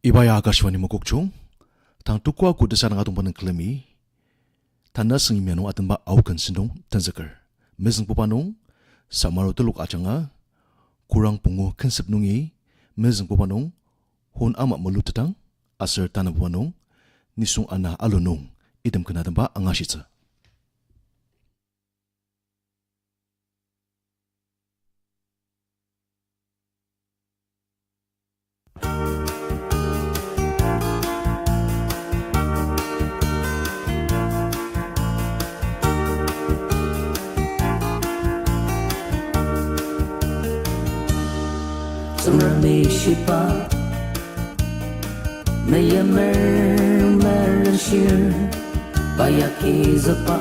Ibaya Akashwani Mokokchung, Tang Tukwa Kudasana Ngatumpan Klemi, Tanda Singimiano Atamba Aukan Sindong Tanzakar, Mezeng Popanong, Samaro Tuluk Achanga, Kurang Pungo Kensip Nungi, Mezeng Popanong, Hon Amak Malutatang, Aser Tanam Popanong, Nisung Ana Alunong, Idam Kanadamba Angashitsa. Sumrami shipa Maya mershir Bayaki zapa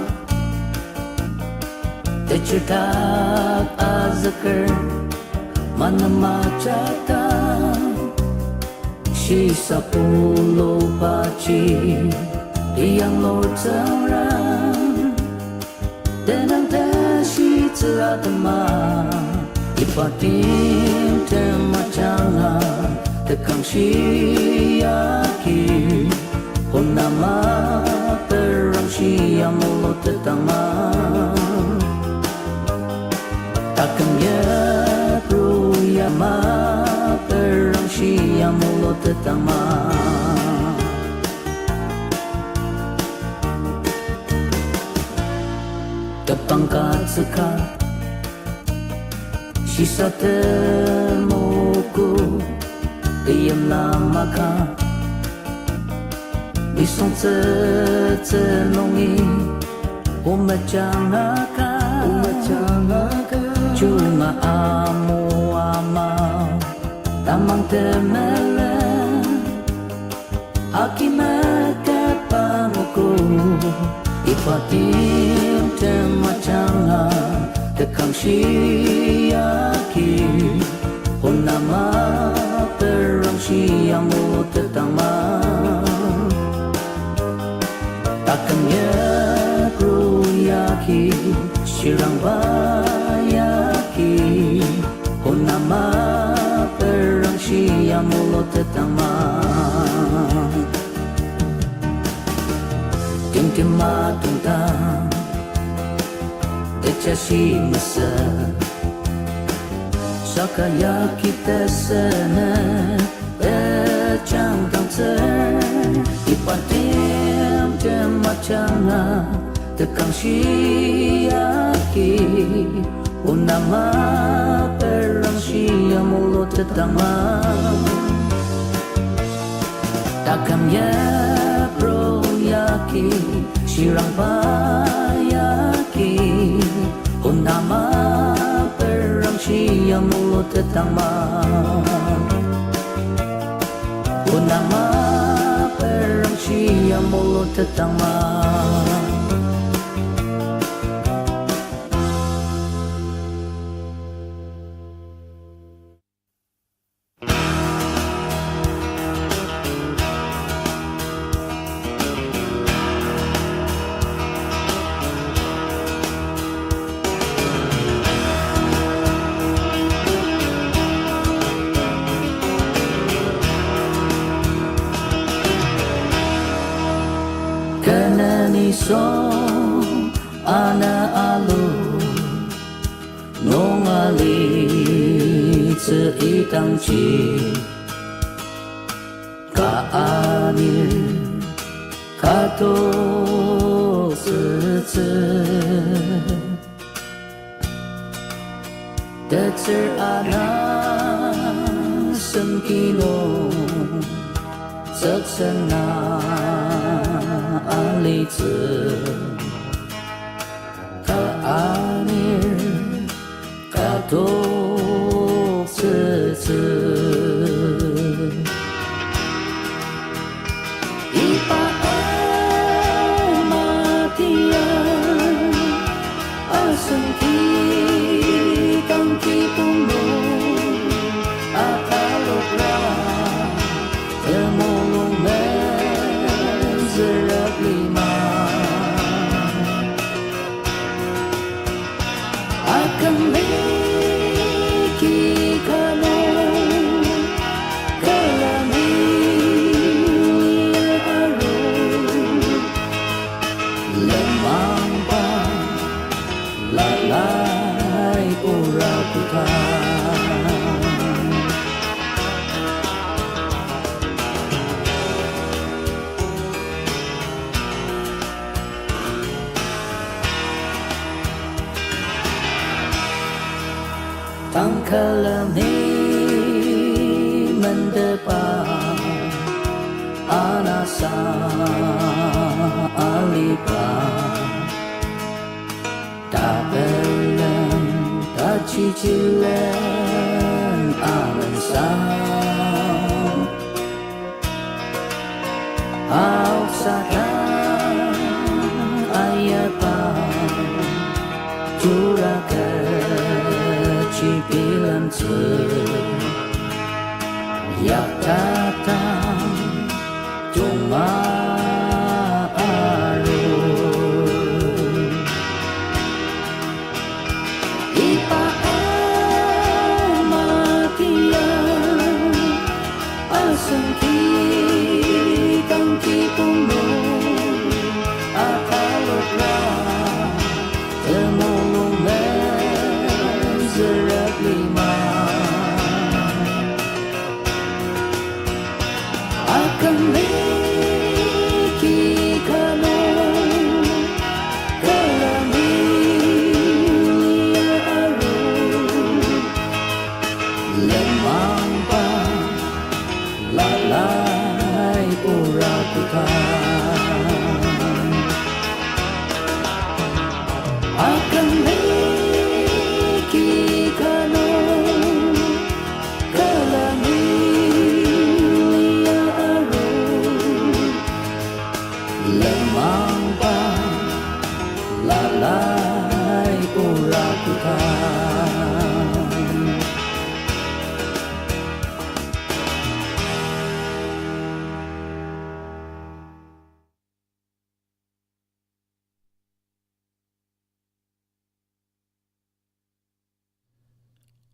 Techitak azakar Manamachata Shisa pulo pachi Iyang Lord Sarang Denang tashi tsuatama Ipatim temacanga Tekang shiyaki Honama terang shiyamulo tetama Takang ya pruyama terang shiyamulo tetama Tepangkat sekat Sisa temuku Diam lama ka Bisong tsenongi Umecanga ka Cuma amu amau Tamang temele Akimat kapamuku Ipatim temacanga Tekang shiyaki Honama terang shiyamu tetama Takkan ya pruyaki Shirang bayaki Honama terang shiyamu tetama Tim-tim tuntang Tecashi masa Sakaya kita sana Tecang tangser Ipatim temacanga Tekang shiyaki Unama perang shiyamulo tetama Takam ya proyaki Shirang bayaki Unama perang shiyamulo tetama Unama perang shiyamulo tetama So ana alu nong ali seitang chi ka anil kato se Tetser ana semkino saksana Ali tse ka anir ka to tse Ipa matian asam ki kang ki puno akalokra temolong Zerat lima akan ทางทั้งkalam ini mendepan anasa alipan tak belum tak cicilan alasan Auksakan ayapan curah kecipilan yang datang cuma arus ipaan matian asengki tangki punggung akaloklah temulung menzerat lima akan memiliki kanon kelamilia arus lemang pang lalai purakutan akan memiliki kanon kelamilia arus lemang pang lalai purakutan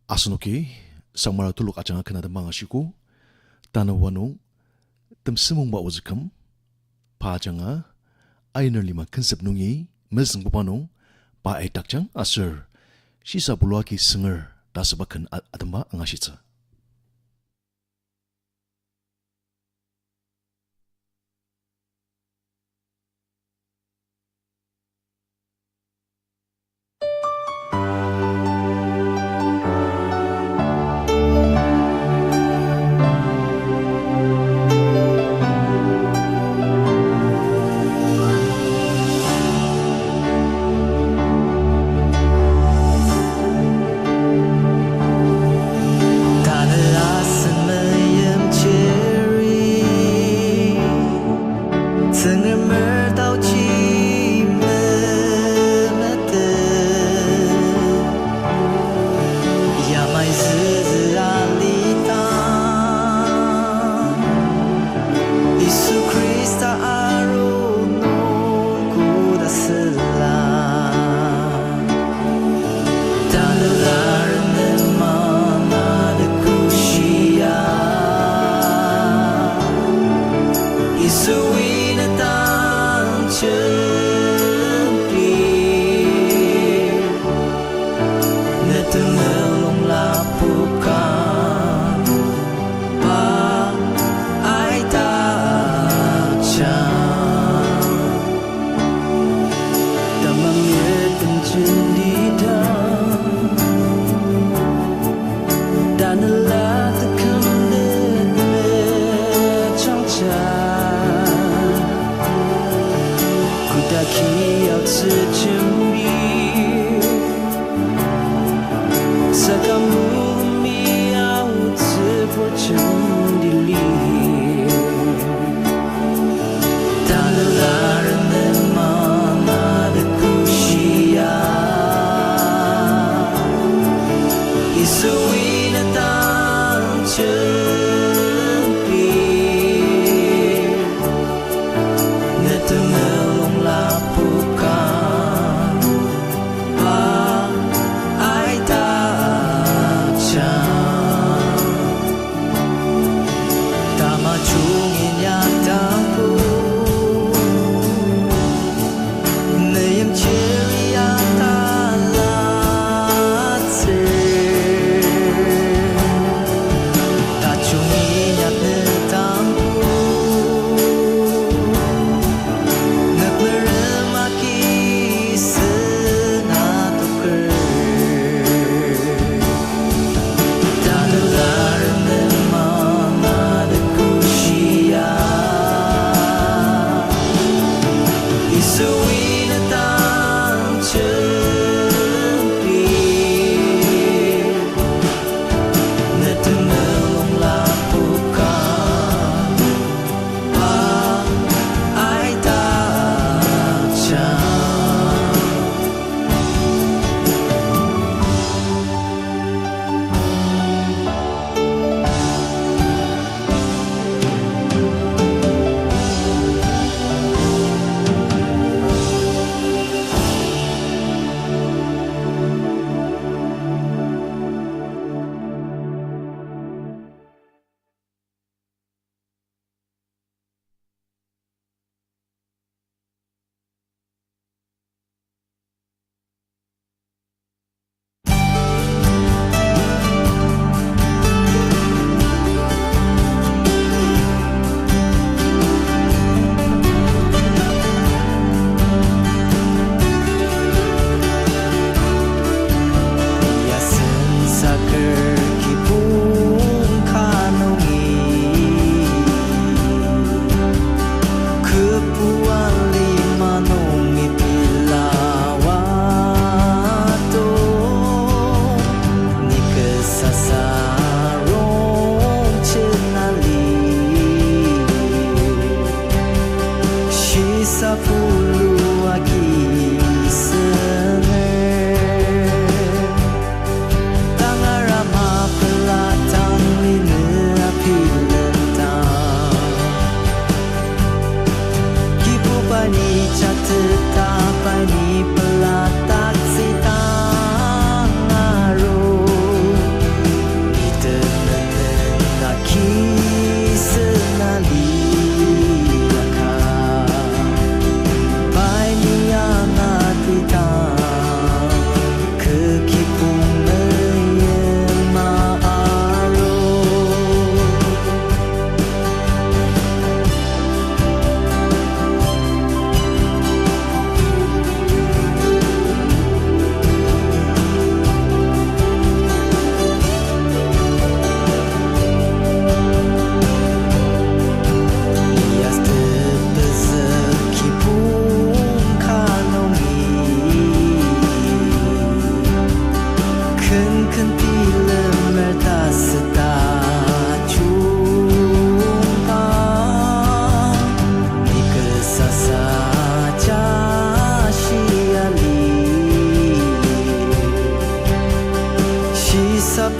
Asnuki samara tuluk acanga kena demang asiku tanah wanung tem semung ba uzikam pa janga ainer lima konsep nungi mezeng pupanung pa ai takjang asur sisa bulaki singer dasabakan adamba angasitsa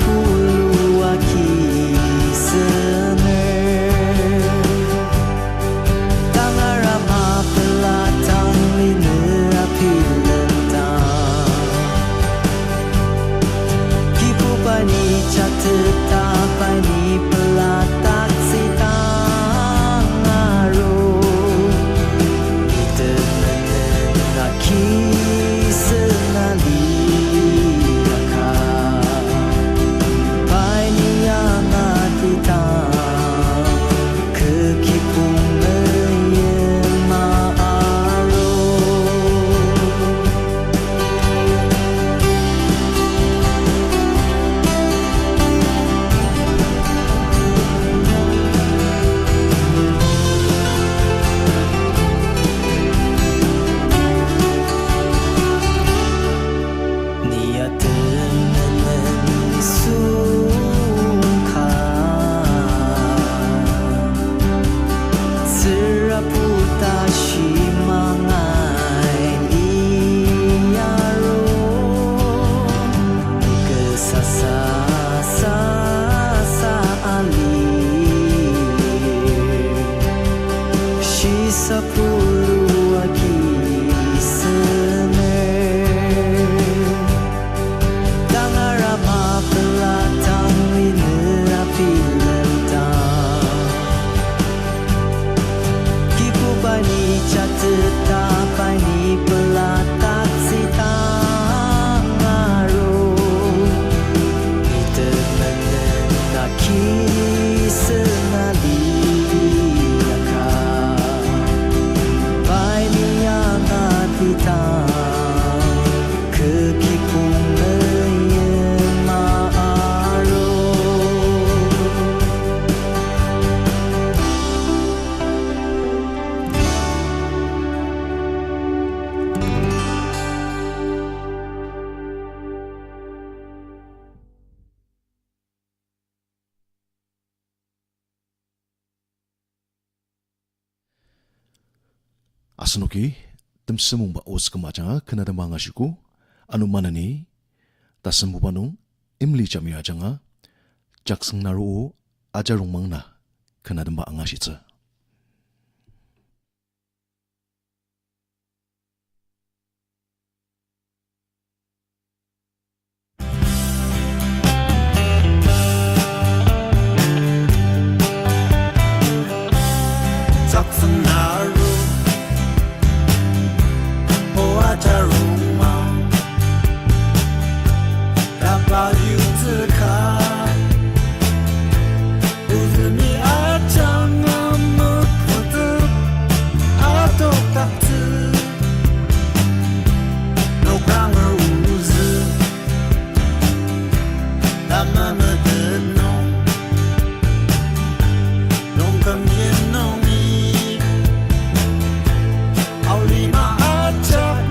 puluh kisener Tangarama pelatang lina api lentang Kipu pani cateta pani pelatak sitang aro Kita menenaki senali Sepuluh kisener Tangarama pelatang lina api lentang Kipu bani cateta bani pelatak sitang aro Kita menenaki senali Hitang kekipung ma'aro Asanoki tem semung ba os kemaja kena da mangashiku anu manani ta sembu panung imli chamia janga jaksang naru ajarung mangna kena da ba angashitsa jaksang naru rumah dapat yutukan uzumi acang ngamuk putuk atau taktu nukang uzu dama medenong nongkang yenongi aulima acak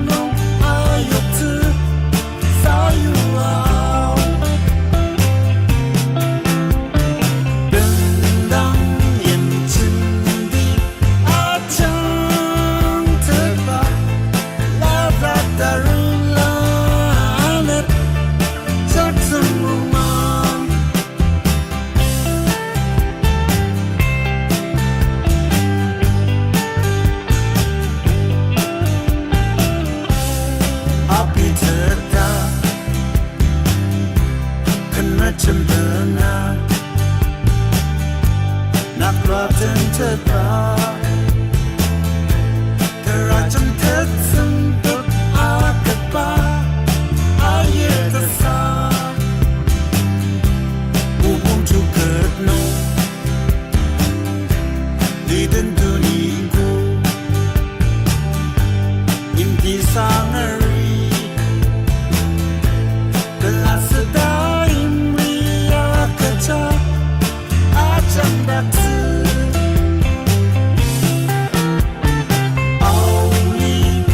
cembena nak raten tetap kerajaan tersembut akbar air tersam umum cukup no di dentuniku impi sangeri telah sedang acang daksu auli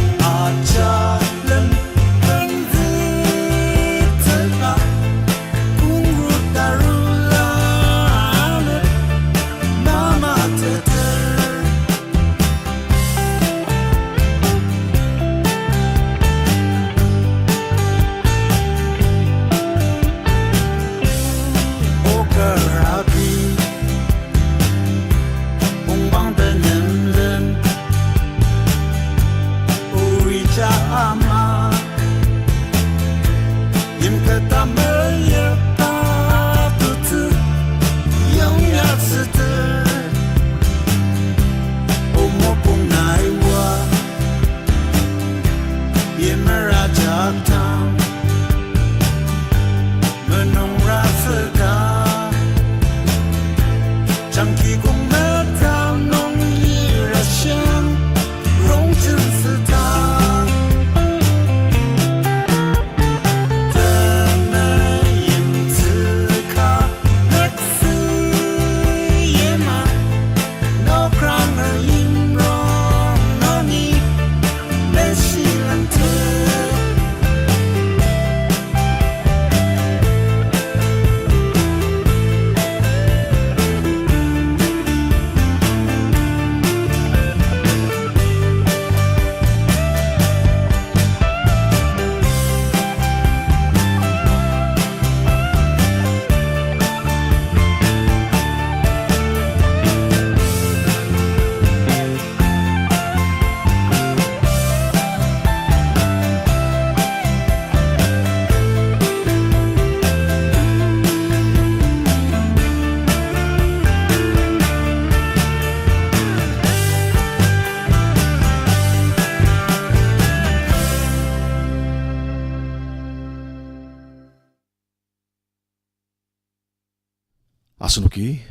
Asunuki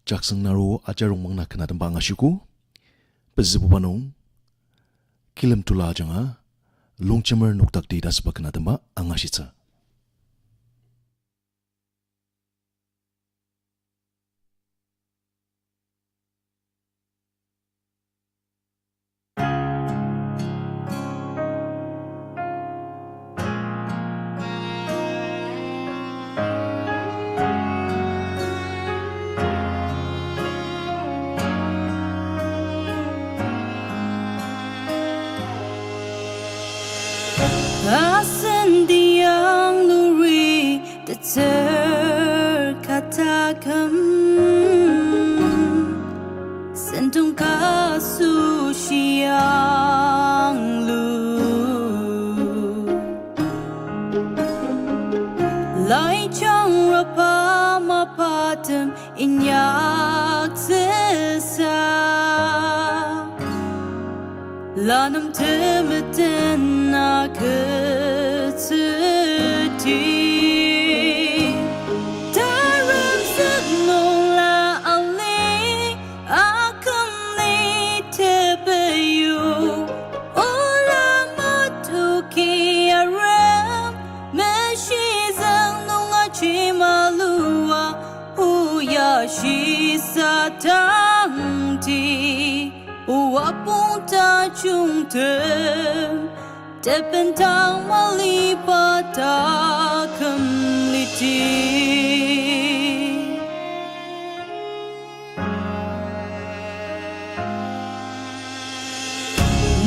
jaksang naro ajarong mang nakanadang ba ngasiku pezibu panong kilim tula janga longchemer nuktak di das bakanadang ba angasitsa. Ascending luri terkatakam sentung kasu siang lu lai chang rapa mapatam inyak sesa lanam temeten naketeti daram sagnola ali akamli tebayu ola matuki aram meshizang nunga chimalua uyashi satanti Wapunta jungtem Tepentang malipata kemliti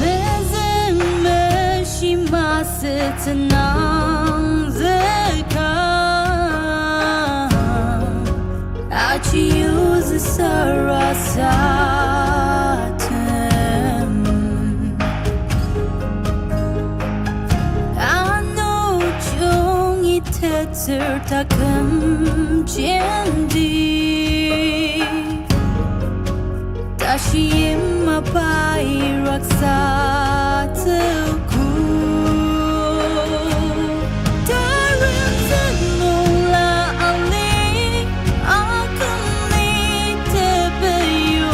Mezem meshima setenang zekam Aci use sarasa Sertakam jendi Dashim apai raksa tuku Daram zanula ali akamli tebayu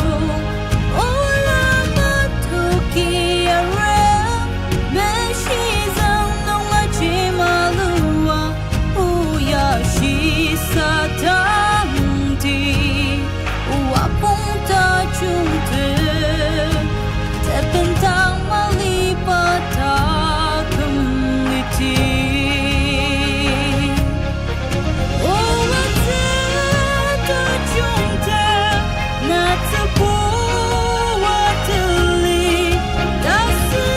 Ola matuki aram meshizang nunga chimalua Yashi satanti wapunta junte tepentang malipata kemliti Owateta junte natsapu watili dasi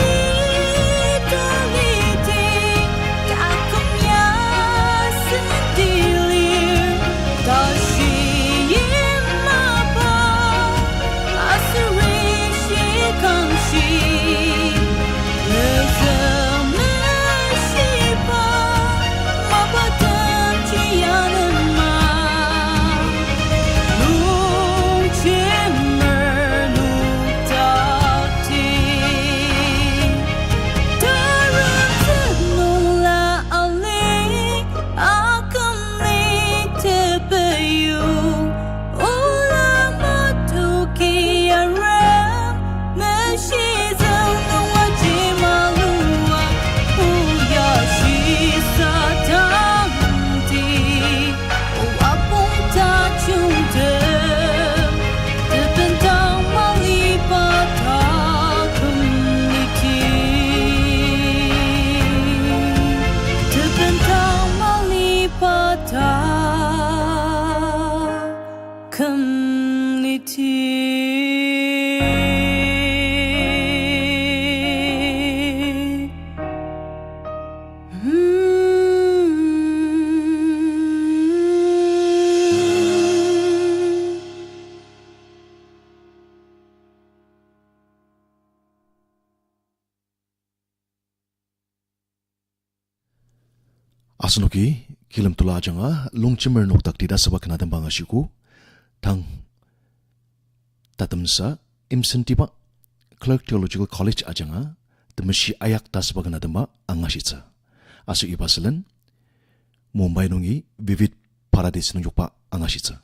daliti takumya sendilir dashi imapa asuri shikanshi lezameshipa mapatam chiyanama lungchimer nuktakti daram zanula ali akamli tebayu Ola matuki aram meshizang nunga chimalua Uyashi satanti wapunta jungtem Tepentang malipata kemliti Tepentang malipata Asunuki kilim tula janga longchemer nuktak di das bakanadang ba ngasiku tang tatamsa imsentiba Clark Theological College ajanga temesi ayak das baganadang ba angasitsa asu ibasalan Mumbai nungi vivid paradise nung yukpa angasitsa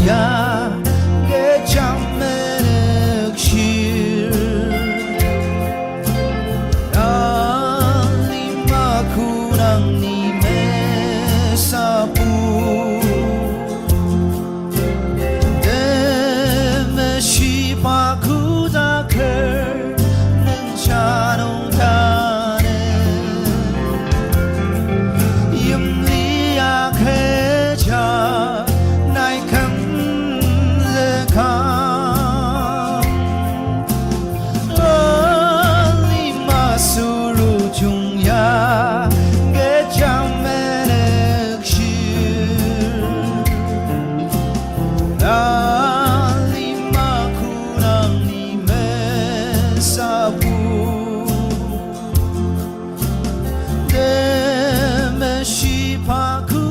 ya geçemedik şiir Alima kurang ni mesapu Demeshi paku da ker nang chanong tane Yim liya keja nai kam le kam Alima suru chung ya geçemedik şiir Alima kurang ni mesapu Demeshi paku